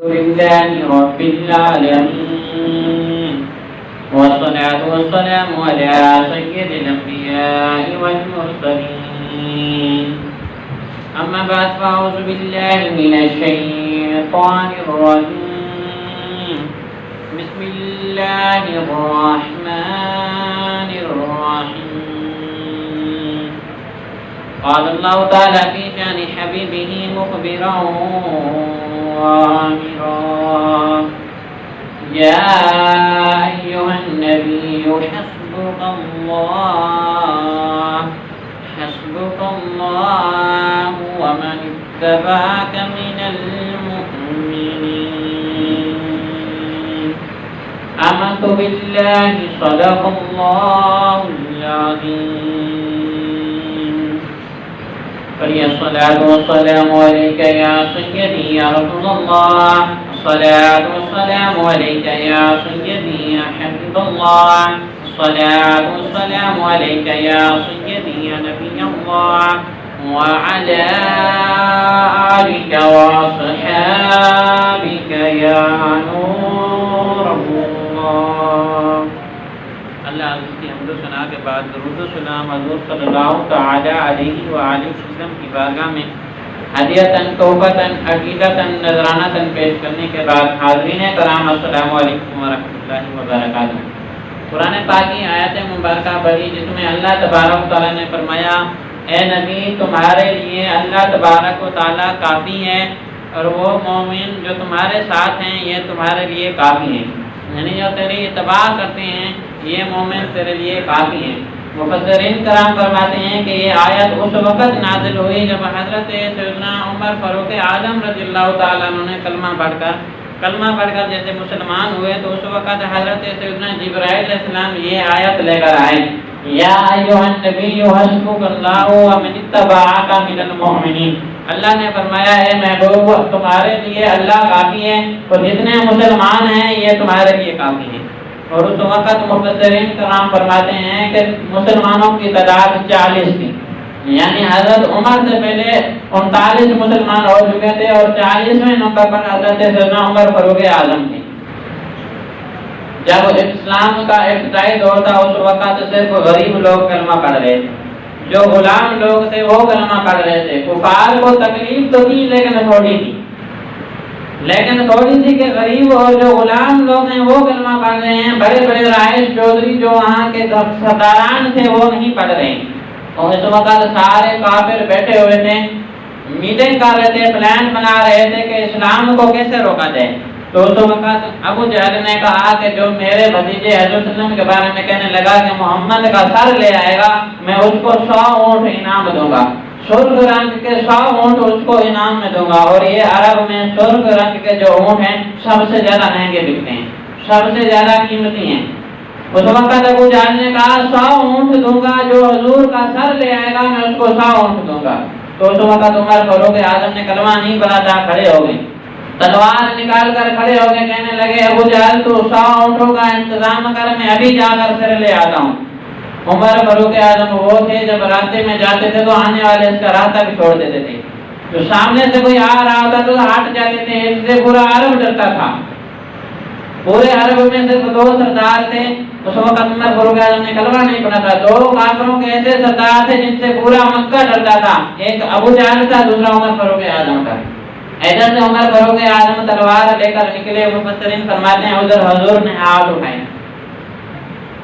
لله رب العالمين والصلاة والسلام على سيد الأنبياء والمرسلين أما بعد فأعوذ بالله من الشيطان الرجيم بسم الله الرحمن الرحيم قال الله تعالى في شأن حبيبه مخبرا وآمرا يا أيها النبي حسبك الله ومن اتبعك من المؤمنين آمنت بالله صدق الله العظيم الصلاة والسلام عليك يا سيدي يا رسول الله الصلاة والسلام عليك يا سيدي يا حبيب الله الصلاة والسلام عليك يا سيدي يا نبي الله وعلى آلك وصحابك يا نور الله اللہ کی حمد و ثنا کے بعد درود و سلام حضور صلی اللہ تعالی علیہ وآلہ وسلم کی بارگاہ میں ہدیۃً توبۃً عقیدۃً نذرانۃً پیش کرنے کے بعد حاضرین کرام السلام علیکم ورحمۃ اللہ وبرکاتہ۔ قرآن پاک کی آیت مبارکہ پڑھی جس میں اللہ تبارک و تعالیٰ نے فرمایا اے نبی تمہارے لیے اللہ تبارک و تعالیٰ کافی ہے اور وہ مومن جو تمہارے ساتھ ہیں یہ تمہارے لیے کافی ہیں، یعنی جو تیری اتباع کرتے ہیں یہ مومن تیرے لیے کافی ہیں۔ مفسرین کرام فرماتے ہیں کہ یہ آیت اس وقت نازل ہوئی جب حضرت سیدنا عمر فاروق اعظم رضی اللہ تعالیٰ عنہ نے کلمہ پڑھ کر جیسے مسلمان ہوئے تو اس وقت حضرت سیدنا جبرائیل علیہ السلام یہ آیت لے کر آئے یا ایھا النبی حسبک اللہ ومن اتبعک من المؤمنین۔ اللہ نے فرمایا ہے محبوب تمہارے لیے اللہ کافی ہے اور جتنے مسلمان ہیں یہ تمہارے لیے کافی ہیں۔ اور اس وقت مفسرین کرام فرماتے ہیں کہ مسلمانوں کی تعداد 40 تھی، یعنی حضرت عمر سے پہلے 39 مسلمان ہو چکے تھے اور 40ویں نمبر پر حضرت سیدنا عمر فاروق اعظم تھے۔ جب اسلام کا ابتدائی دور تھا اس وقت صرف غریب لوگ کلمہ پڑھ رہے تھے، جو غلام لوگ تھے وہ کلمہ پڑھ رہے تھے۔ کفار کو تکلیف تو تھی لیکن تھوڑی تھی کہ غریب اور جو غلام لوگ ہیں وہ کلمہ پڑھ رہے ہیں، بڑے بڑے رائس چودھری جو وہاں کے سرداران تھے وہ نہیں پڑھ رہے ہیں۔ اور اس وقت سارے کافر بیٹھے ہوئے تھے، میٹنگ کر رہے تھے، پلان بنا رہے تھے کہ اسلام کو کیسے روکا جائے۔ تو اس وقت ابو جہل نے کہا کہ جو میرے بھتیجے حضرت صلی اللہ علیہ وسلم کے بارے میں کہنے لگا کہ محمد کا سر لے آئے گا میں اس کو 100 اونٹ انعام دوں گا، سرخ رنگ کے 100 اونٹ اس کو انعام میں دوں گا، اور یہ عرب میں سرخ رنگ کے جو اونٹ ہیں سب سے زیادہ مہنگے بکتے ہیں، سب سے زیادہ قیمتی ہیں۔ اس وقت ابو جہل نے کہا 100 اونٹ دوں گا، جو حضور کا سر لے آئے گا میں اس کو 100 اونٹ دوں گا۔ تو اس وقت عمر فاروق اعظم نے کلمہ نہیں پڑھا تھا، کھڑے ہو گئے، تلوار نکال کر کھڑے ہو گئے، کہنے لگے ابو جہل تو 100 اونٹوں کا انتظام کر میں ابھی جا کر سر لے آتا ہوں۔ عمر فاروق اعظم وہ تھے جب راستے میں جاتے تھے تو آنے والے اس کا راستہ بھی چھوڑ دیتے تھے، تو سامنے سے کوئی آ رہا ہوتا تو ہٹ جاتے تھے، اس سے پورا عرب ڈرتا تھا۔ پورے عرب میں صرف 2 سردار تھے اس وقت عمر فاروق اعظم نے کلمہ نہیں پڑھا تھا، 2 کافروں کے ایسے سردار تھے جن سے پورا مکہ ڈرتا تھا، ایک ابو جہل تھا دوسرا عمر فاروق اعظم تھا۔ ادھر سے عمر فاروق اعظم تلوار لے کر نکلے، مفسرین فرماتے ہیں ادھر حضور نے ہاتھ اٹھائے،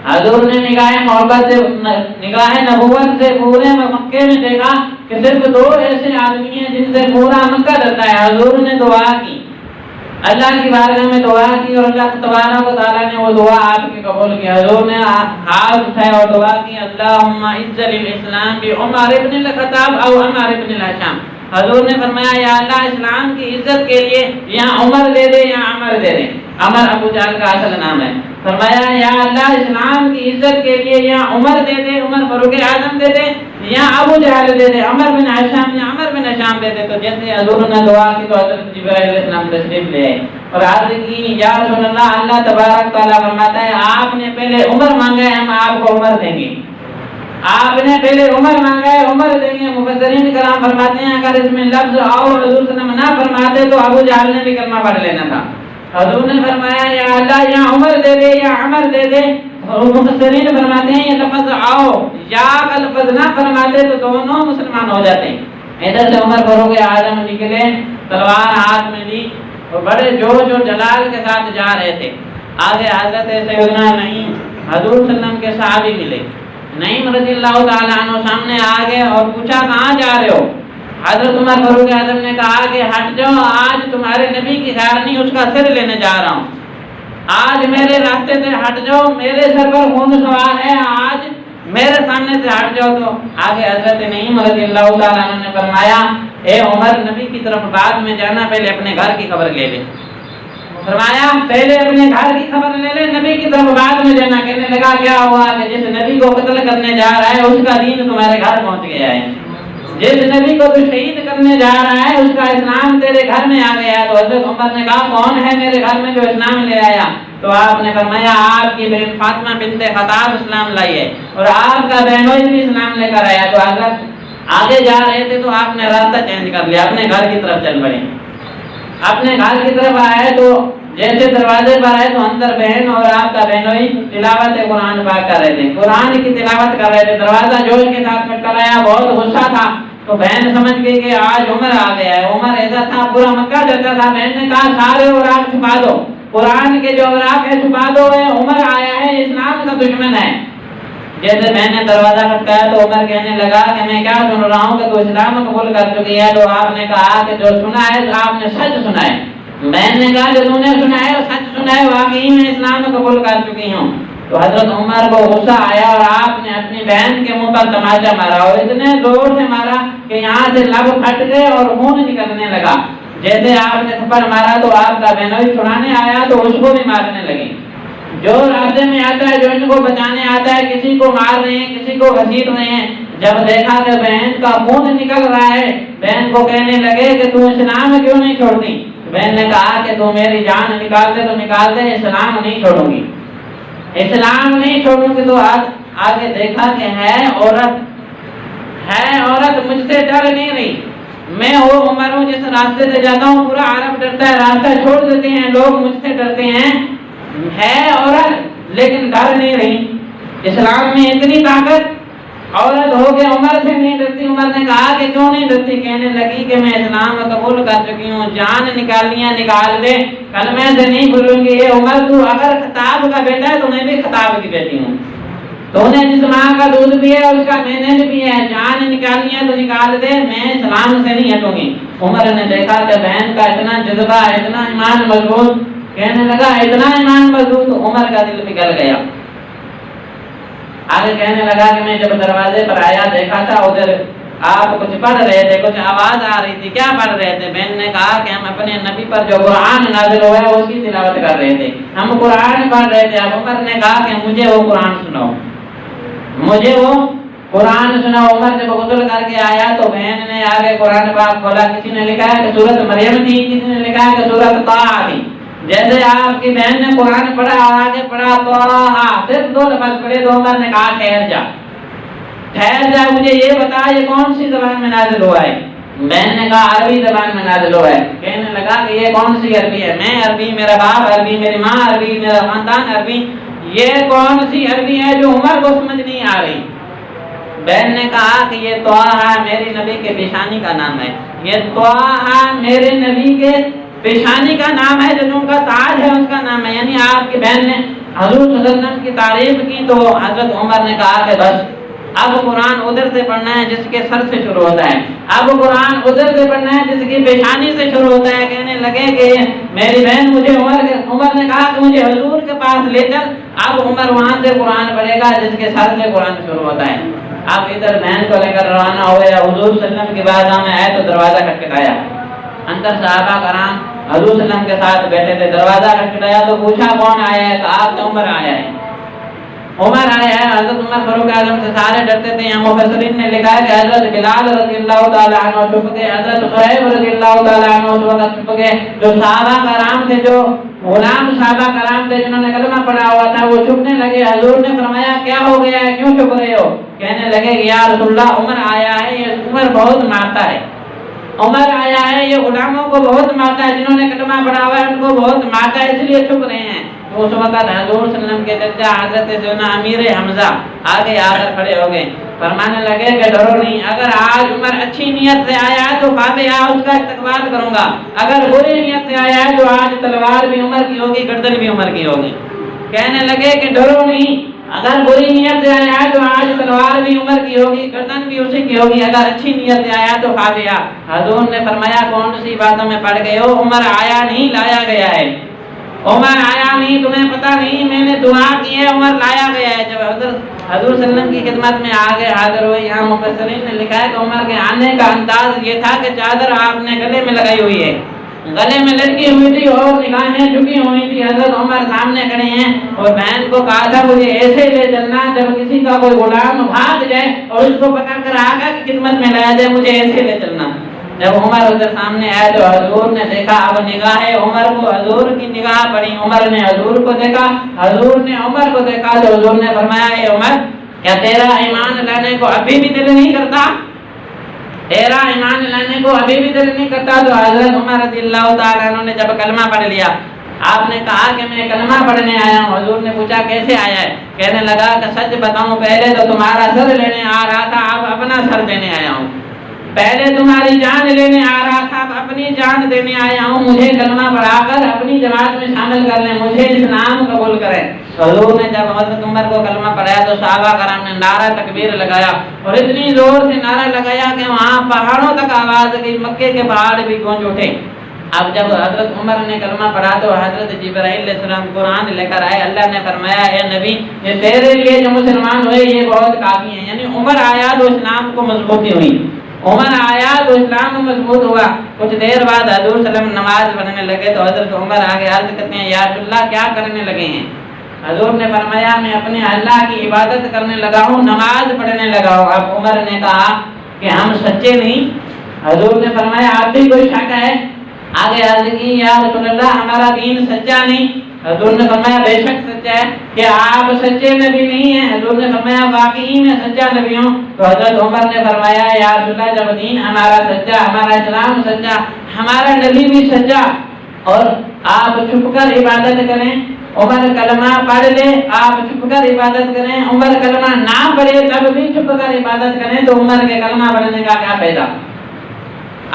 حضور نے نگاہ محبت سے نگاہ نبوت سے پورے مکے میں دیکھا کہ صرف 2 ایسے آدمی ہیں جن سے پورا مکہ ڈرتا ہے۔ حضور نے دعا کی، اللہ کی بارگاہ میں دعا کی اور اللہ تبارک و تعالیٰ نے وہ دعا آپ کی قبول کی۔ حضور نے ہاتھ اٹھائے اور دعا کی اللہم اعز الاسلام بعمر ابن الخطاب او عمر ابن الہشام۔ حضور نے فرمایا یا اللہ اسلام کی عزت کے لیے یا عمر دے دے یا عمر دے دے، عمر ابو جہل کا اصل نام ہے۔ فرمایا یا اللہ اسلام کی عزت کے لیے یا عمر دے دے، عمر فاروق اعظم دے دے، یا ابو جہل دے دے، عمر بن ہشام یا عمر بن ہشام دے دے۔ تو جیسے حضور نے دعا کی تو حضرت جبرائیل علیہ السلام تشریف لے آئے اور عرض کی یا رسول اللہ، اللہ تبارک تعالیٰ فرماتا ہے آپ نے پہلے عمر مانگا ہے، ہم آپ کو عمر دیں گے۔ آپ نے پہلے عمر مانگا ہے، عمر دیں گے۔ مفسرین کرام فرماتے ہیں اگر اس میں لفظ آؤ حضور صلی اللہ علیہ وسلم نہ فرماتے تو ابو جہل نے بھی کلمہ پڑھ لینا تھا۔ حضور نے فرمایا یا اللہ یا عمر دے دے یا عمر دے دے۔ اور مفسرین فرماتے ہیں یہ لفظ آؤ یا کا لفظ نہ فرماتے تو دونوں مسلمان ہو جاتے ہیں۔ ادھر سے عمر فاروق اعظم نکلے، تلوار ہاتھ میں لی اور بڑے جوش اور جلال کے ساتھ جا رہے تھے۔ آگے حضرت سیدنا نعیم حضور صلی اللہ علیہ وسلم کے صحابی ملے۔ نعیم رضی اللہ تعالیٰ عنہ سامنے آگے اور پوچھا کہاں جا رہے ہو؟ حضرت عمر فاروق اعظم نے کہا کہ ہٹ جاؤ، آج تمہارے نبی کی خیر نہیں، اس کا سر لینے جا رہا ہوں۔ آج میرے راستے سے ہٹ جاؤ، میرے سر پر خون سوار ہے، آج میرے سامنے سے ہٹ جاؤ۔ تو آگے حضرت نعیم رضی اللہ تعالیٰ عنہ نے فرمایا اے عمر، نبی کی طرف بعد میں جانا، پہلے اپنے گھر کی خبر لے لے۔ فرمایا پہلے اپنے گھر کی خبر لے لے، نبی کی طرف بعد میں جانا۔ کہنے لگا کیا ہوا کہ جس نبی کو قتل کرنے جا رہا ہے اس کا دین تمہارے گھر پہنچ گیا ہے، جس نبی کو تو شہید کرنے جا رہا ہے اس کا اسلام تیرے گھر میں آ گیا ہے۔ تو حضرت عمر نے کہا کون ہے میرے گھر میں جو اسلام لے آیا؟ تو آپ نے فرمایا آپ کی بہن فاطمہ بنت خطاب اسلام لائی ہے اور آپ کا بہنوئی بھی اسلام لے کر آیا۔ تو حضرت آگے جا رہے تھے تو آپ نے راستہ چینج کر لیا، اپنے گھر کی طرف چل پڑے۔ اپنے گھر کی طرف آئے تو جیسے دروازے پر آئے تو اندر بہن اور آپ کا بہنوئی تلاوت قرآن پاک کر رہے تھے، قرآن کی تلاوت کر رہے تھے۔ دروازہ جوش کے ساتھ کھٹکھٹایا، بہت غصہ تھا۔ تو بہن سمجھ گئی کہ آج عمر آ گیا ہے۔ عمر ایسا تھا پورا مکہ ڈرتا تھا۔ بہن نے کہا سارے اوراق چھپا دو، قرآن کے جو اوراق ہے چھپا دو، عمر آیا ہے، اسلام کا دشمن ہے۔ جیسے بہن نے دروازہ کھٹکایا تو عمر کہنے لگا کہ میں کیا سن رہا ہوں کہ تو اسلام قبول کر چکی ہے۔ تو آپ نے کہا کہ جو سنا ہے آپ نے سچ سنا ہے۔ بہن نے کہا جو تم نے سنا ہے اور سچ سنا ہے، واقعی میں اسلام قبول کر چکی ہوں۔ تو حضرت عمر کو غصہ آیا اور آپ نے اپنی بہن کے منہ پر تماچا مارا اور اتنے زور سے مارا کہ یہاں سے لب پھٹ گئے اور خون نکلنے لگا۔ جیسے آپ نے تھپڑ مارا تو آپ کا بہنوئی چھڑانے آیا تو اس کو بھی مارنے لگے۔ جو راستے میں آتا ہے، جو ان کو بچانے آتا ہے، کسی کو مار رہے ہیں، کسی کو گھسیٹ رہے ہیں۔ جب دیکھا کہ بہن کا خون نکل رہا ہے، بہن کو کہنے لگے کہ تو اسلام کیوں نہیں چھوڑتی؟ بہن نے کہا کہ تو میری جان نکالتے تو نکالتے، اسلام نہیں چھوڑوں گی، اسلام نہیں چھوڑوں گی۔ تو آگے دیکھا کہ ہے عورت مجھ سے ڈر نہیں رہی۔ میں وہ عمر ہوں جس راستے سے جاتا ہوں پورا عرب ڈرتا ہے، راستہ چھوڑ دیتے ہیں، لوگ مجھ سے ڈرتے ہیں۔ ہے عورت لیکن ڈر نہیں رہی۔ اسلام میں اتنی طاقت، عورت ہو کے عمر سے نہیں ڈرتی۔ عمر نے کہا کہ کیوں نہیں ڈرتی؟ کہنے لگی کہ میں اسلام قبول کر چکی ہوں، جان نکالنی نکال دے، کلمے سے نہیں بھولوں گی۔ یہ عمر تو اگر خطاب کا بیٹا ہے تو میں بھی خطاب کی بیٹی ہوں، تو نے جس ماں کا دودھ پیا ہے اس کا میں نے بھی پیا ہے، جان نکالنی ہے تو نکال دے، میں اسلام سے نہیں ہٹوں گی۔ عمر نے دیکھا کہ بہن کا اتنا جذبہ، اتنا ایمان مضبوط، کہنے لگا اتنا ایمان مضبوط، عمر کا دل پگھل گیا۔ آگے کہنے لگا کہ میں جب دروازے پر آیا دیکھا تھا ادھر آپ کچھ پڑھ رہے تھے، کچھ آواز آ رہی تھی، کیا پڑھ رہے تھے؟ بہن نے کہا کہ ہم اپنے نبی پر جو قرآن نازل ہوا ہے اس کی تلاوت کر رہے تھے، ہم قرآن پڑھ رہے تھے۔ اب عمر نے کہا کہ مجھے وہ قرآن سناؤ، مجھے وہ قرآن سناؤ۔ عمر جب غسل کر کے آیا تو بہن نے آگے قرآن پاک کھولا، کسی نے لکھا ہے کہ سورۃ مریم تھی، کسی نے لکھا ہے کہ سورۃ طٰہٰ تھی۔ جیسے آپ کی بہن نے قرآن پڑھا اور آگے پڑھا طٰہٰ، صرف 2 لفظ پڑھے تو عمر نے کہا ٹھہر جا، مجھے یہ بتا یہ کون سی زبان میں نازل ہوا ہے؟ بہن نے کہا عربی زبان میں نازل ہوا ہے۔ کہنے لگا کہ یہ کون سی عربی ہے؟ میں عربی، میرا باپ عربی، میری ماں عربی، میرا خاندان عربی، یہ کون سی عربی ہے جو عمر کو سمجھ نہیں آ رہی؟ بہن نے کہا کہ یہ طٰہٰ میری نبی کے پیشانی کا نام ہے، یہ طٰہٰ میرے نبی کے پیشانی کا نام ہے، جو ان کا تاج ہے اس کا نام ہے۔ یعنی آپ کی بہن نے حضور صلی اللہ علیہ وسلم کی تعریف کی تو حضرت عمر نے کہا کہ بس اب قرآن ادھر سے پڑھنا ہے جس کے سر سے شروع ہوتا ہے، اب قرآن ادھر سے پڑھنا ہے جس کی پیشانی سے شروع ہوتا ہے۔ کہنے لگے کہ میری بہن مجھے عمر نے کہا کہ مجھے حضور کے پاس لے چل، اب عمر وہاں سے قرآن پڑھے گا جس کے سر سے قرآن شروع ہوتا ہے۔ اب ادھر بہن کو لے کر روانہ ہوئے، حضور صلی اللہ علیہ وسلم کی بارگاہ میں آئے تو دروازہ کھٹکھٹایا، اندر صحابہ کرام حضور صلی اللہ علیہ وسلم کے ساتھ بیٹھے تھے۔ دروازہ کھٹکھٹایا تو پوچھا کون آیا ہے؟ کہا کہ عمر آیا ہے۔ عمر آئے ہیں، حضرت عمر فاروق اعظم سے سارے ڈرتے تھے۔ یہاں مفسرین نے لکھا ہے کہ حضرت بلال رضی اللہ تعالیٰ عنہ چھپ گئے، حضرت صہیب رضی اللہ تعالیٰ عنہ اس وقت چھپ گئے۔ جو صحابہ کرام تھے، جو غلام صحابہ کرام تھے جنہوں نے کلمہ پڑھا ہوا تھا، وہ چھپنے لگے۔ حضور نے فرمایا کیا ہو گیا ہے، کیوں چھپ رہے ہو؟ کہنے لگے کہ یا رسول اللہ عمر آیا ہے، یہ عمر بہت مارتا ہے، عمر آیا ہے، یہ غلاموں کو بہت مارتا ہے، جنہوں نے کلمہ پڑھا ہوا ہے ان کو بہت مارتا ہے، اس لیے چھپ رہے ہیں۔ تو اس وقت حضور صلی اللہ علیہ وسلم کے چچا حضرت سیدنا امیر حمزہ آگے آ کر کھڑے ہو گئے، فرمانے لگے کہ ڈرو نہیں، اگر آج عمر اچھی نیت سے آیا ہے تو فاتحہ اس کا استقبال کروں گا، اگر بری نیت سے آیا ہے تو آج تلوار بھی عمر کی ہوگی، گردن بھی عمر کی ہوگی۔ کہنے لگے کہ ڈرو نہیں، اگر بری نیت سے آیا ہے تو آج تلوار بھی عمر کی ہوگی، گردن بھی اسی کی ہوگی، اگر اچھی نیت سے آیا تو فاتحہ۔ حضور نے فرمایا کون سی باتوں میں پڑھ گئے ہو؟ عمر آیا نہیں، لایا گیا ہے، عمر آیا نہیں، تمہیں پتہ نہیں، میں نے دعا کی ہے، عمر لایا گیا ہے۔ جب حضور صلی اللہ علیہ وسلم کی خدمت میں آگے حاضر ہوئے، یہاں مفسرین نے لکھا ہے کہ عمر کے آنے کا انداز یہ تھا کہ چادر آپ نے گلے میں لگائی ہوئی ہے، گلے میں لٹکی ہوئی تھی اور نگاہیں جھکی ہوئی تھی۔ حضرت عمر سامنے کھڑے ہیں اور بہن کو کہا تھا مجھے ایسے لے چلنا جب کسی کا کوئی غلام بھاگ جائے اور اس کو پکڑ کر آقا کی خدمت میں لایا جائے، مجھے ایسے لے چلنا۔ جب عمر ادھر سامنے آئے تو حضور نے دیکھا، اب نگاہ عمر کو حضور کی نگاہ پڑی، عمر نے حضور کو دیکھا، حضور نے عمر کو دیکھا تو حضور نے فرمایا اے عمر، کیا تیرا ایمان لانے کو ابھی بھی دل نہیں کرتا؟ تیرا ایمان لانے کو ابھی بھی دل نہیں کرتا؟ تو حضرت عمر رضی اللہ تعالیٰ عنہ نے جب کلمہ پڑھ لیا، آپ نے کہا کہ میں کلمہ پڑھنے آیا ہوں۔ حضور نے پوچھا کیسے آیا ہے؟ کہنے لگا کہ سچ بتاؤں پہلے تو تمہارا سر لینے آ رہا تھا، اب اپنا سر دینے آیا ہوں، پہلے تمہاری جان لینے آ رہا تھا، اب اپنی جان دینے آیا ہوں، مجھے کلمہ پڑھا کر اپنی جماعت میں شامل کر لیں، مجھے اسلام قبول کریں۔ حضور نے جب حضرت عمر کو کلمہ پڑھایا تو صحابہ کرام نے نعرہ تکبیر لگایا اور اتنی زور سے نعرہ لگایا کہ وہاں پہاڑوں تک آواز گئی، مکے کے پہاڑ بھی گونج اٹھے۔ اب جب حضرت عمر نے کلمہ پڑھا تو حضرت جبرائیل علیہ السلام قرآن لے کر آئے، اللہ نے فرمایا اے نبی یہ تیرے لیے جو مسلمان ہوئے یہ بہت کافی ہیں، یعنی عمر آیا تو اسلام کو مضبوطی ہوئی، عمر آیا تو اسلام مضبوط ہوا۔ کچھ دیر بعد حضور صلی اللہ علیہ وسلم نماز پڑھنے لگے تو حضرت عمر آگے عرض کرتے ہیں یا رسول اللہ کیا کرنے لگے ہیں؟ حضور نے فرمایا میں اپنے اللہ کی عبادت کرنے لگا ہوں، نماز پڑھنے لگا ہوں۔ اب عمر نے کہا کہ ہم سچے نہیں؟ حضور نے فرمایا آپ بھی کوئی شک ہے؟ آگے عرض کی یا رسول اللہ ہمارا دین سچا نہیں؟ حضور نے فرمایا بے شک سچا ہے۔ کہ آپ سچے نبی نہیں ہیں؟ حضور نے فرمایا واقعی میں سچا نبی ہوں۔ تو حضرت عمر نے فرمایا یا رسول اللہ جب دین ہمارا سچا، ہمارا اسلام سچا، ہمارا نبی بھی سچا اور آپ چھپ کر عبادت کریں، عمر کلمہ پڑھ لے آپ چھپ کر عبادت کریں، عمر کلمہ نہ پڑھے تب بھی چھپ کر عبادت کریں تو عمر کے کلمہ پڑھنے کا کیا فائدہ؟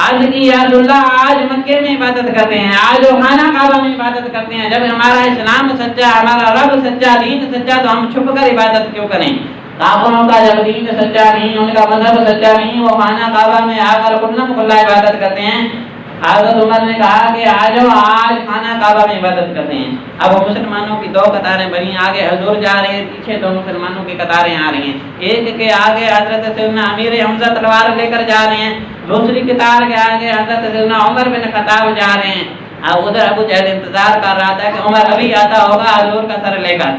آج کی یا رسول اللہ آج مکے میں عبادت کرتے ہیں، آج وہ خانہ کعبہ میں عبادت کرتے ہیں، جب ہمارا اسلام سچا، ہمارا رب سچا، دین سچا تو ہم چھپ کر عبادت کیوں کریں؟ کافروں کا جب دین سچا نہیں، ان کا مذہب سچا نہیں، وہ خانہ کعبہ میں آ کر کلم کلا عبادت کرتے ہیں۔ حضرت عمر نے کہا کہ آج خانہ کعبہ میں عبادت کرتے ہیں۔ اب مسلمانوں کی دو قطاریں بنی، آگے حضور جا رہے ہیں، پیچھے دو مسلمانوں کی قطاریں آ رہی ہیں، ایک کے آگے حضرت سیدنا امیر حمزہ تلوار لے کر جا رہے ہیں، دوسری قطار کے آگے حضرت سیدنا عمر بن خطاب جا رہے ہیں۔ اب ادھر ابو جہل انتظار کر رہا تھا کہ عمر ابھی آتا ہوگا حضور کا سر لے کر،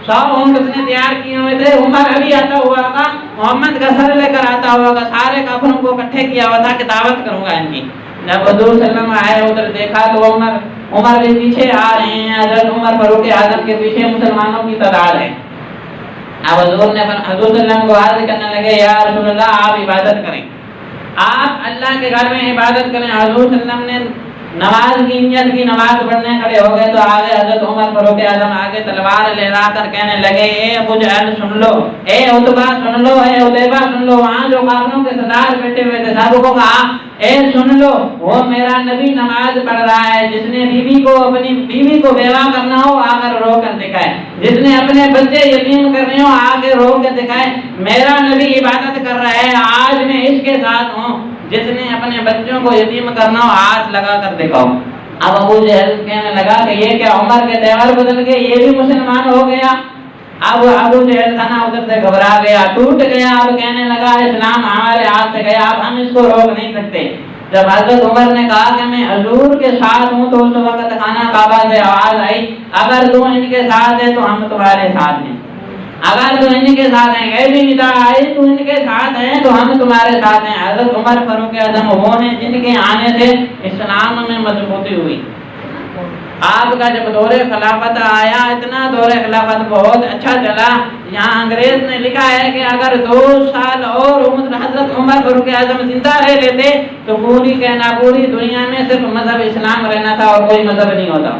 100 اونٹ اس نے تیار کیے ہوئے تھے، عمر ابھی آتا ہوا ہوگا، محمد کا سر لے کر آتا ہوگا، سارے کافروں کو اکٹھے کیا ہوا تھا کہ دعوت کروں گا ان کی۔ جب حضور صلی اللہ علیہ وسلم آئے ادھر دیکھا تو عمر بھی پیچھے آ رہے ہیں، حضرت عمر فاروق اعظم کے پیچھے مسلمانوں کی تعداد ہے۔ اب حضور صلی اللہ علیہ وسلم کو عرض کرنے لگے یا رسول اللہ آپ عبادت کریں، آپ اللہ کے گھر میں عبادت کریں۔ حضور صلی اللہ علیہ وسلم نے نماز کی نیت کی، نماز پڑھنے کھڑے ہو گئے تو آگے حضرت عمر فاروق اعظم آگے تلوار لہرا کر کہنے لگے اے ابو جہل سن لو، اے عتبہ سن لو، اے عتیبہ سن لو۔ وہاں جو کافروں کے سردار بیٹھے ہوئے تھے سب کو کہا اے سن لو، وہ میرا نبی نماز پڑھ رہا ہے، جس نے اپنی بیوی کو بیوہ کرنا ہو آ کر رو کر دکھائے، جس نے اپنے بچے یتیم کرنے ہو آ کے رو کے دکھائے، میرا نبی عبادت کر رہا ہے، آج میں اس کے ساتھ ہوں، جس نے اپنے بچوں کو یتیم کرنا ہو ہاتھ لگا کر دکھاؤ۔ اب ابو جہل کہنے لگا کہ یہ کیا عمر کے تیور بدل گئے، یہ بھی مسلمان ہو گیا۔ اب ابو جہل تھا نا ادھر سے گھبرا گیا، ٹوٹ گیا، اب کہنے لگا اسلام ہمارے ہاتھ سے گیا، اب ہم اس کو روک نہیں سکتے۔ جب حضرت عمر نے کہا کہ میں حضور کے ساتھ ہوں تو اس وقت خانہ کعبہ سے آواز آئی اگر تم ان کے ساتھ ہے تو ہم تمہارے ساتھ ہیں، اگر تو ان کے ساتھ ہیں اے بھی ندا آئی تو ان کے ساتھ ہیں تو ہم تمہارے ساتھ ہیں. حضرت عمر فاروق اعظم وہ ہیں جن کے آنے سے اسلام میں مضبوطی ہوئی. آپ کا جب دور خلافت آیا اتنا دور خلافت بہت اچھا چلا. یہاں انگریز نے لکھا ہے کہ اگر 2 سال اور حضرت عمر فاروق اعظم زندہ رہ لیتے تو پوری دنیا میں صرف مذہب اسلام رہنا تھا اور کوئی مذہب نہیں ہوتا.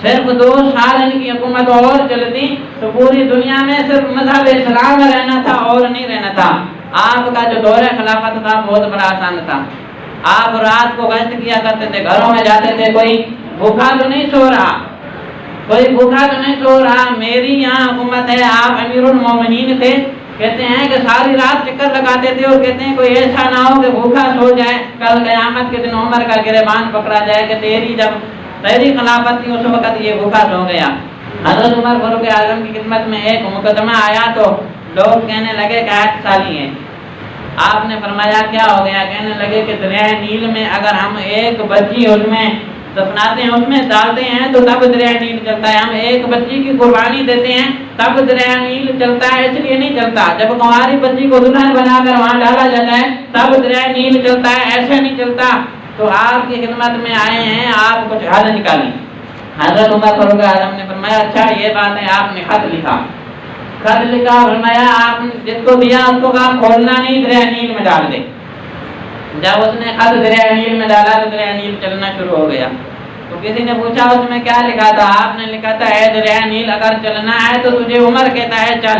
صرف 2 سال ان کی حکومت اور چلتی تو پوری دنیا میں صرف مذہب اسلام رہنا تھا اور نہیں رہنا تھا. آپ کا جو دور خلافت تھا بہت بڑا آسان تھا. آپ رات کو گشت کیا کرتے تھے, گھروں میں جاتے تھے, کوئی بھوکا تو نہیں سو رہا, میری یہاں حکومت ہے. آپ امیر المومنین تھے. کہتے ہیں کہ ساری رات چکر لگاتے تھے اور کہتے ہیں کوئی ایسا نہ ہو کہ بھوکا سو جائے, کل قیامت کے دن عمر کا گریبان پکڑا جائے کہ تیری خلافت تھی اس وقت یہ بھوکا سو گیا. حضرت عمر فاروق اعظم کی خدمت میں ایک مقدمہ آیا تو لوگ کہنے لگے کہ 8 سالی ہیں. آپ نے فرمایا کیا ہو گیا؟ کہنے لگے کہ دریائے نیل میں اگر ہم ایک بچی اس میں دفناتے ہیں, اس میں ڈالتے ہیں تو تب دریائے نیل چلتا ہے. ہم ایک بچی کی قربانی دیتے ہیں تب دریائے نیل چلتا ہے, اس لیے نہیں چلتا. جب کنواری بچی کو دلہن بنا کر وہاں ڈالا جاتا ہے تب دریائے نیل چلتا ہے, ایسے نہیں چلتا. تو آپ کی خدمت میں آئے ہیں, آپ کچھ حل نکالیں. حضرت عمر فاروق اعظم نے فرمایا اچھا یہ بات ہے. آپ نے خط لکھا, فرمایا آپ جس کو دیا اس کو کہا کھولنا نہیں, دریائے نیل میں ڈال دے. جب اس نے خط دریائے نیل میں ڈالا تو دریائے نیل چلنا شروع ہو گیا. تو کسی نے پوچھا اس میں کیا لکھا تھا؟ آپ نے لکھا تھا اے دریائے نیل اگر چلنا ہے تو تجھے عمر کہتا ہے چل,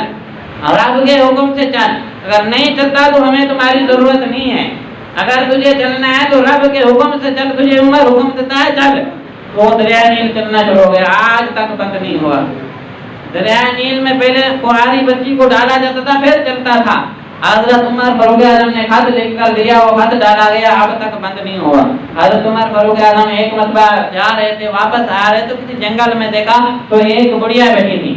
رب کے حکم سے چل. اگر نہیں چلتا تو ہمیں تمہاری ضرورت نہیں ہے. اگر تجھے چلنا ہے تو رب کے حکم سے چل, تجھے عمر حکم دیتا ہے چل. تو دریائے نیل چلنا شروع ہو گیا, آج تک بند نہیں ہوا. دریائے نیل میں پہلے کنواری بچی کو ڈالا جاتا تھا پھر چلتا تھا. حضرت عمر فاروق اعظم نے خط لکھ کر دیا, وہ خط ڈالا گیا, اب تک بند نہیں ہوا. حضرت عمر فاروق اعظم ایک مرتبہ جا رہے تھے, واپس آ رہے تو کسی جنگل میں دیکھا تو ایک بڑھیا بیٹھی تھی,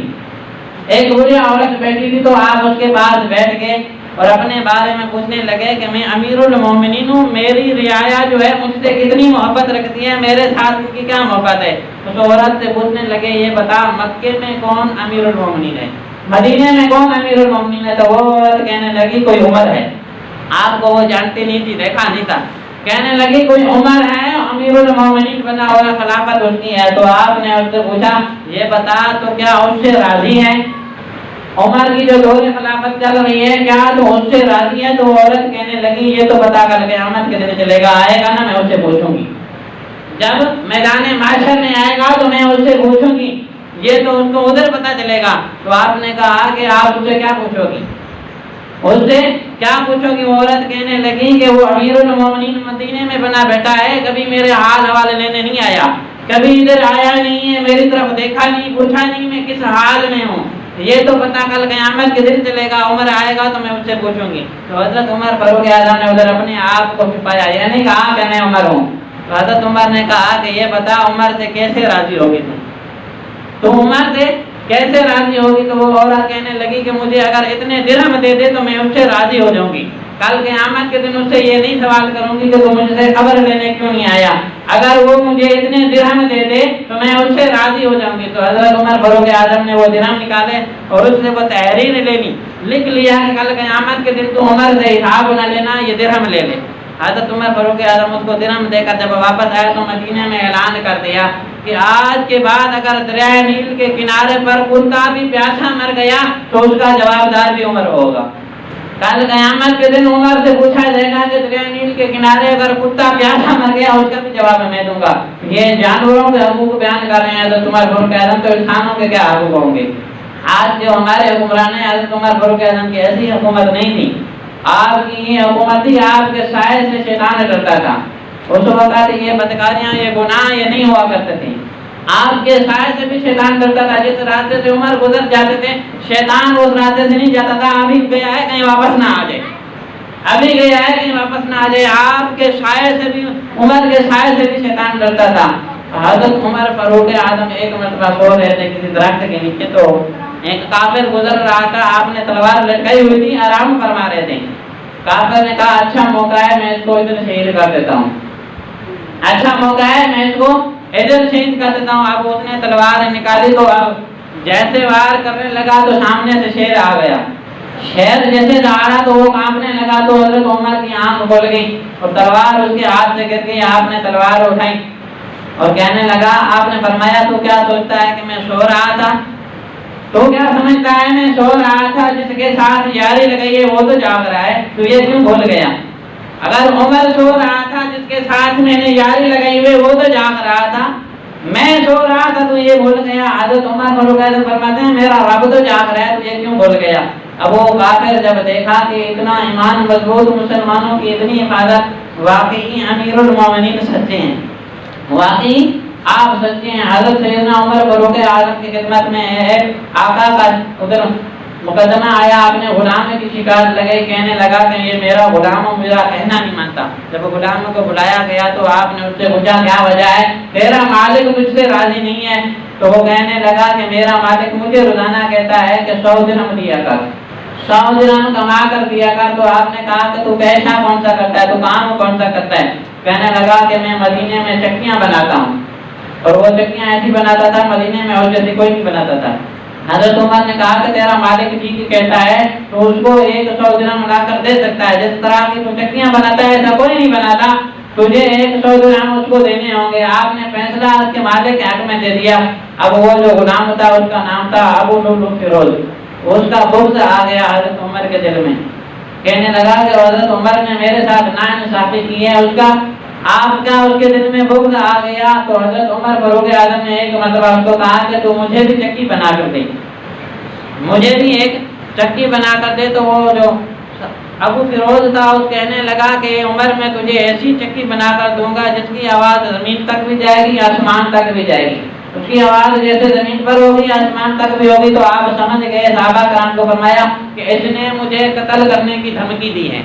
ایک بڑھیا عورت بیٹھی تھی. تو آپ اس کے پاس بیٹھ گئے اور اپنے بارے میں پوچھنے لگے کہ میں امیر المومنین ہوں, میری رعایا جو ہے مجھ سے کتنی محبت رکھتی ہے, میرے ساتھ ان کی کیا محبت ہے. اس عورت سے پوچھنے لگے یہ بتا مکے میں کون امیر المومنین ہے, مدینے میں کون امیر المومنین ہے. تو وہ عورت کہنے لگی کوئی عمر ہے. آپ کو وہ جانتی نہیں تھی, دیکھا نہیں تھا. کہنے لگی کوئی عمر ہے, امیر المومنین بنا ہوا, خلافت اس کی ہے. تو آپ نے اس سے پوچھا یہ بتا تو کیا اس سے راضی ہے, عمر کی جو دور خلافت چل رہی ہے کیا تو اس سے راضی ہے. تو وہ عورت کہنے لگی یہ تو پتا کر قیامت کے دن چلے گا, آئے گا نا میں اس سے پوچھوں گی. جب میدان معاشر میں آئے گا تو میں اس سے پوچھوں گی, یہ تو اس کو ادھر پتا چلے گا. تو آپ نے کہا کہ آپ اسے کیا پوچھو گی, اس سے کیا پوچھو گی. وہ عورت کہنے لگی کہ وہ امیر المومنین مدینے میں بنا بیٹھا ہے, کبھی میرے حال حوالے لینے نہیں آیا, کبھی ادھر آیا نہیں ہے, میری طرف دیکھا نہیں, پوچھا نہیں میں کس حال میں ہوں. یہ تو پتا کل قیامت کے دن چلے گا, عمر آئے گا تو میں اس سے پوچھوں گی. تو حضرت عمر فاروق اعظم نے ادھر اپنے آپ کو چھپایا, یہ نہیں کہا کہ میں عمر ہوں. تو حضرت عمر نے کہا کہ یہ بتا عمر سے کیسے راضی ہوگی تم, تو عمر سے کیسے راضی ہوگی. تو وہ عورت کہنے لگی کہ مجھے اگر اتنے درہم دے دے تو میں اس سے راضی ہو جاؤں گی. کل قیامت کے دن اس سے یہ نہیں سوال کروں گی کہ تو مجھ سے خبر لینے کیوں نہیں آیا. اگر وہ مجھے اتنے درہم دے دے تو میں اس سے راضی ہو جاؤں گی. تو حضرت عمر فاروق اعظم نے وہ درہم نکالے اور اس نے وہ تحریر لے لی, لکھ لیا کہ کل قیامت کے دن تو عمر سے حساب نہ لینا, یہ درہم لے لے. حضرت عمر فاروق اعظم اس کو درہم دے کر جب واپس آیا تو مدینے میں اعلان کر دیا کہ آج کے بعد اگر دریائے نیل کے کنارے پر کتا بھی پیاسا مر گیا تو اس کا جوابدار بھی عمر ہوگا. کل قیامت کے دن عمر سے پوچھا جائے گا کہ دریائے نیل کے کنارے اگر کتا پیاسا مر گیا اس کا بھی جواب میں دوں گا. یہ جانوروں کے حقوق بیان کر رہے ہیں حضرت عمر فاروق اعظم, تو انسانوں کے کیا حقوق ہوں گے. آج جو ہمارے حکمران ہیں حضرت عمر فاروق اعظم کی ایسی حکومت نہیں تھی. آپ کی یہ حکومت تھی, آپ کے سائے سے شیطان ڈرتا تھا. اس وقت یہ بدکاریاں, یہ گناہ یہ نہیں ہوا کرتے تھے. آپ کے سائے سے بھی شیطان ڈرتا تھا. جس راستے سے عمر گزر جاتے تھے شیطان اس راستے سے نہیں جاتا تھا. ابھی گیا ہے کہیں واپس نہ آ جائے, ابھی گیا ہے کہیں واپس نہ آ جائے. آپ کے سائے سے بھی, عمر کے سائے سے بھی شیطان ڈرتا تھا. حضرت عمر فاروق اعظم ایک مرتبہ سو رہے تھے کسی درخت کے نیچے, تو ایک کافر گزر رہا تھا. آپ نے تلوار لٹکائی ہوئی تھی, آرام فرما رہے تھے. کافر نے کہا اچھا موقع ہے میں اس کو ادھر شہید کر دیتا ہوں, اچھا موقع ہے میں اس کو ادھر شہید کر دیتا ہوں. اب اس نے تلوار نکالی تو اب جیسے وار کرنے لگا تو سامنے سے شیر آ گیا. شیر جیسے آ رہا تو وہ کانپنے لگا تو حضرت عمر کی آنکھ کھل گئی اور تلوار اس کے ہاتھ سے گر گئی. آپ نے تلوار اٹھائی اور کہنے لگا, آپ نے فرمایا تو کیا سوچتا ہے کہ میں سو رہا تھا؟ تو کیا سمجھتا ہے میں سو رہا تھا؟ جس کے ساتھ یاری لگائی ہے وہ تو جاگ رہا ہے, تو یہ کیوں بھول گیا؟ اگر عمر سو رہا تھا جس کے ساتھ میں نے یاری لگائی ہوئی وہ تو جاگ رہا تھا, میں سو رہا تھا تو یہ بھول گیا. حضرت عمر فاروق اعظم فرماتے ہیں میرا رب تو جاگ رہا ہے تو یہ کیوں بھول گیا؟ اب وہ کافر جب دیکھا کہ اتنا ایمان مضبوط مسلمانوں کی اتنی حفاظت, واقعی امیر المومنین سچے ہیں, واقعی آپ سچے ہیں. حضرت سیدنا عمر فاروق اعظم کی خدمت میں ہے, آقا کا ادھر مقدمہ آیا, آپ نے غلام کی شکایت لگائی, کہنے لگا کہ یہ میرا غلام ہو, میرا کہنا نہیں مانتا. جب غلام کو بلایا گیا تو آپ نے اس سے پوچھا کیا وجہ ہے, تیرا مالک تجھ سے راضی نہیں ہے؟ تو وہ کہنے لگا کہ میرا مالک مجھے روزانہ کہتا ہے کہ 100 درہم دیا کر, 100 درہم کما کر دیا کر. تو آپ نے کہا کہ تو پیشہ کون سا کرتا ہے, تو کام کون سا کرتا ہے؟ کہنے لگا کہ میں مدینے میں چکیاں بناتا ہوں, اور وہ چکیاں ایسی بناتا تھا مدینے میں اور جیسی کوئی نہیں بناتا تھا. حضرت عمر نے کہا کہ تیرا مالک ٹھیک ہی کہتا ہے تو اس کو 100 درہم لا کر دے سکتا ہے, جس طرح کی تو چکیاں بناتا ہے ایسا کوئی نہیں بناتا, تجھے 100 درہم اس کو دینے ہوں گے. آپ نے فیصلہ اس کے مالک کے حق میں دے دیا. اب وہ جو غلام تھا اس کا نام تھا ابو لؤلؤ فیروز, اس کا بغض آ گیا حضرت عمر کے دل میں, کہنے لگا کہ حضرت عمر نے میرے ساتھ ناانصافی کی ہے, اس کا آپ کا اس کے دل میں بغض آ گیا. تو حضرت عمر فاروق اعظم نے ایک مرتبہ اس کو کہا کہ تو مجھے بھی چکی بنا کر دے, مجھے بھی ایک چکی بنا کر دے. تو وہ جو ابو فیروز تھا اس کہنے لگا کہ عمر میں تجھے ایسی چکی بنا کر دوں گا جس کی آواز زمین تک بھی جائے گی, آسمان تک بھی جائے گی. اس کی آواز جیسے زمین پر ہوگی آسمان تک بھی ہوگی. تو آپ سمجھ گئے, صحابہ کرام کو فرمایا کہ اس نے مجھے قتل کرنے کی دھمکی دی ہے,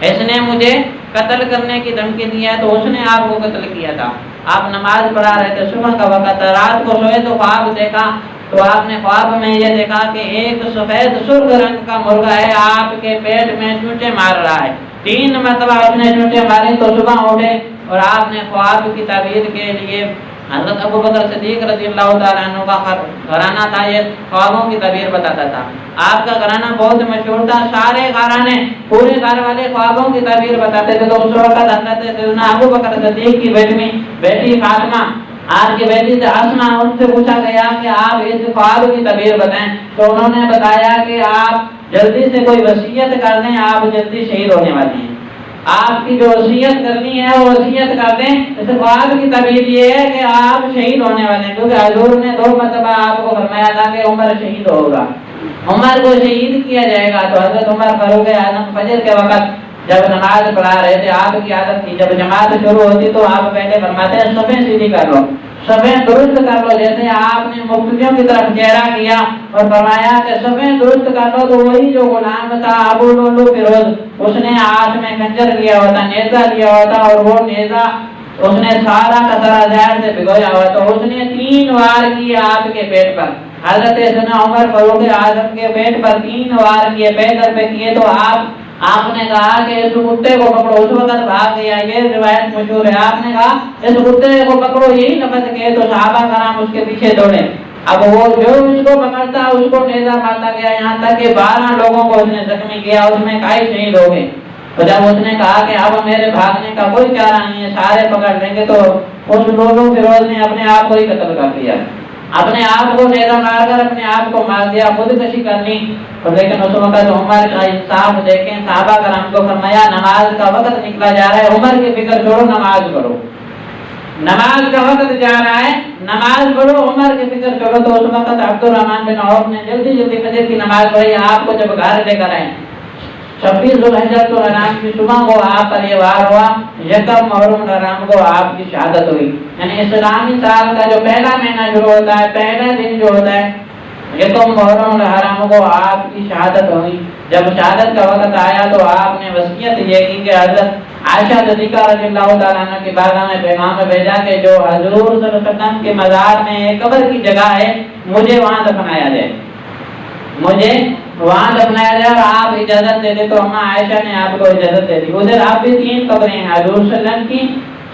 اس نے مجھے قتل کرنے کی دھمکی دی ہے. تو اس نے آپ کو قتل کیا تھا. آپ نماز پڑھا رہے تھے, صبح کا وقت, رات کو سوئے تو خواب دیکھا. تو آپ نے خواب میں یہ دیکھا کہ ایک سفید سرخ رنگ کا مرغا ہے, آپ کے پیٹ میں چونچے مار رہا ہے. 3 مرتبہ اس نے چونچے ماری. تو صبح اٹھے اور آپ نے خواب کی تعبیر کے لیے, حضرت ابو بکر صدیق رضی اللہ تعالیٰ عنہ کا گھرانہ تھا, یہ خوابوں کی تعبیر بتاتا تھا. آپ کا گھرانہ بہت مشہور تھا, سارے گھرانے پورے گھر والے خوابوں کی تعبیر بتاتے تھے. تو اس وقت حضرت سیدنا ابو بکر صدیق کی بیٹی فاطمہ, آپ کی بیٹی سے اسما, ان سے پوچھا گیا کہ آپ اس خواب کی تعبیر بتائیں. تو انہوں نے بتایا کہ آپ جلدی سے کوئی وصیت کر دیں, آپ جلدی شہید ہونے والے ہیں, آپ کی جو وصیت کرنی ہے وہ وصیت کر دیں. اس خواب کی تعبیر یہ ہے کہ آپ شہید ہونے والے ہیں, کیونکہ حضور نے 2 مرتبہ آپ کو فرمایا تھا کہ عمر شہید ہوگا, عمر کو شہید کیا جائے گا. تو حضرت عمر فاروق اعظم فجر کے وقت جب نماز پڑھا رہے تھے, آپ کی عادت تھی جب جماعت شروع ہوتی تو آپ پہلے فرماتے ہیں صفیں سیدھی کر لو, صفیں درست کر لو. جیسے آپ نے مقتدیوں کی طرف چہرہ کیا اور فرمایا کہ صفیں درست کر لو, تو وہی جو غلام تھا ابو لؤلؤ فیروز, اس نے ہاتھ میں خنجر لیا ہوا تھا, نیزہ لیا ہوا تھا, اور وہ نیزہ اس نے سارا کا سارا زہر سے بھگویا ہوا. تو اس نے 3 وار کی آپ کے پیٹ پر, حضرت سیدنا عمر فاروق اعظم کے پیٹ پر 3 وار کیے, پیدر پہ کیے. تو آپ نے کہا کہ اس کتے کو پکڑو, اس وقت بھاگ گیا, یہ روایت مشہور ہے. آپ نے کہا اس کتے کو پکڑو, یہی لفظ کہے تو صحابہ کرام اس کے پیچھے دوڑے. اب وہ جو اس کو پکڑتا اس کو نیزہ مارتا گیا, یہاں تک کہ 12 لوگوں کو اس نے زخمی کیا, اس میں کئی شہید ہو گئے. تو جب اس نے کہا کہ اب میرے بھاگنے کا کوئی چارہ نہیں ہے, سارے پکڑ لیں گے, تو اس لؤلؤ فیروز نے اپنے آپ کو ہی قتل کر دیا, اپنے آپ کو نیزہ مار کر اپنے آپ کو مار دیا, خودکشی کر لی. لیکن اس وقت عمر کا انصاف دیکھیں, صحابہ کرام کو فرمایا نماز کا وقت نکلا جا رہا ہے, عمر کی فکر چھوڑو, نماز پڑھو, نماز کا وقت جا رہا ہے, نماز پڑھو, عمر کی فکر چھوڑو. تو اس وقت عبد الرحمن بن عوف نے جلدی فجر کی نماز پڑھی. آپ کو جب گھر لے کر آئے 26 ذوالحجۃ الحرام کی صبح کو آپ پر یہ وار ہوا, 1 محرم الحرام کو آپ کی شہادت ہوئی. یعنی اسلامی سال کا جو پہلا مہینہ شروع ہوتا ہے, پہلا دن جو ہوتا ہے 1 محرم الحرام کو آپ کی شہادت ہوئی. جب شہادت کا وقت آیا تو آپ نے وصیت یہ کی کہ حضرت عائشہ صدیقہ رضی اللہ تعالیٰ عنہ کی بارگاہ میں پیغام بھیجا کہ جو حضور صلی اللہ علیہ وسلم کے مزار میں ایک قبر کی جگہ ہے, مجھے وہاں دفنایا جائے, مجھے وہاں دفنایا جائے. اور آپ اجازت دے دے. تو اماں عائشہ نے آپ کو اجازت دے دی. ادھر آپ بھی 3 قبریں ہیں, حضور صلی اللہ علیہ وسلم کی,